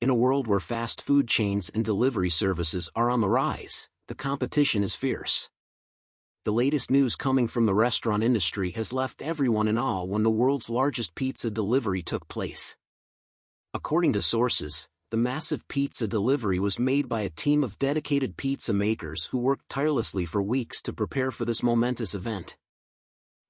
In a world where fast food chains and delivery services are on the rise, the competition is fierce. The latest news coming from the restaurant industry has left everyone in awe when the world's largest pizza delivery took place. According to sources, the massive pizza delivery was made by a team of dedicated pizza makers who worked tirelessly for weeks to prepare for this momentous event.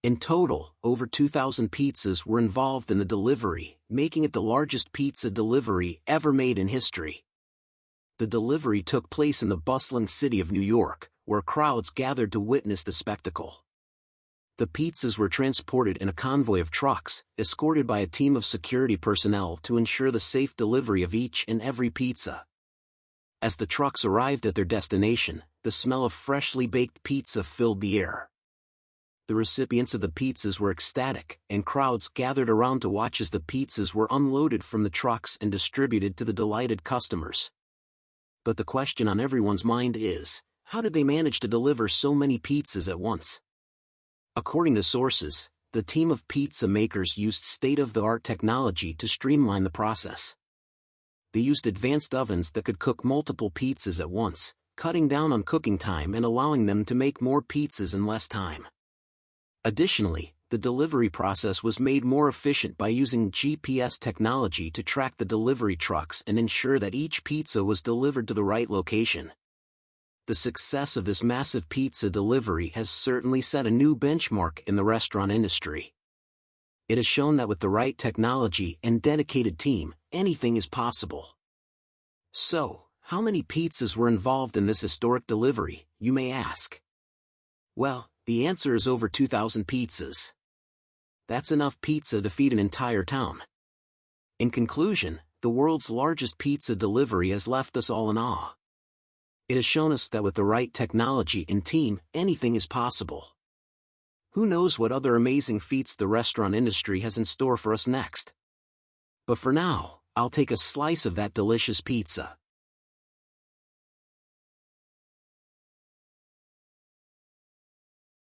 In total, over 2,000 pizzas were involved in the delivery, making it the largest pizza delivery ever made in history. The delivery took place in the bustling city of New York, where crowds gathered to witness the spectacle. The pizzas were transported in a convoy of trucks, escorted by a team of security personnel to ensure the safe delivery of each and every pizza. As the trucks arrived at their destination, the smell of freshly baked pizza filled the air. The recipients of the pizzas were ecstatic, and crowds gathered around to watch as the pizzas were unloaded from the trucks and distributed to the delighted customers. But the question on everyone's mind is, how did they manage to deliver so many pizzas at once? According to sources, the team of pizza makers used state-of-the-art technology to streamline the process. They used advanced ovens that could cook multiple pizzas at once, cutting down on cooking time and allowing them to make more pizzas in less time. Additionally, the delivery process was made more efficient by using GPS technology to track the delivery trucks and ensure that each pizza was delivered to the right location. The success of this massive pizza delivery has certainly set a new benchmark in the restaurant industry. It has shown that with the right technology and dedicated team, anything is possible. So, how many pizzas were involved in this historic delivery, you may ask? Well, the answer is over 2,000 pizzas. That's enough pizza to feed an entire town. In conclusion, the world's largest pizza delivery has left us all in awe. It has shown us that with the right technology and team, anything is possible. Who knows what other amazing feats the restaurant industry has in store for us next? But for now, I'll take a slice of that delicious pizza.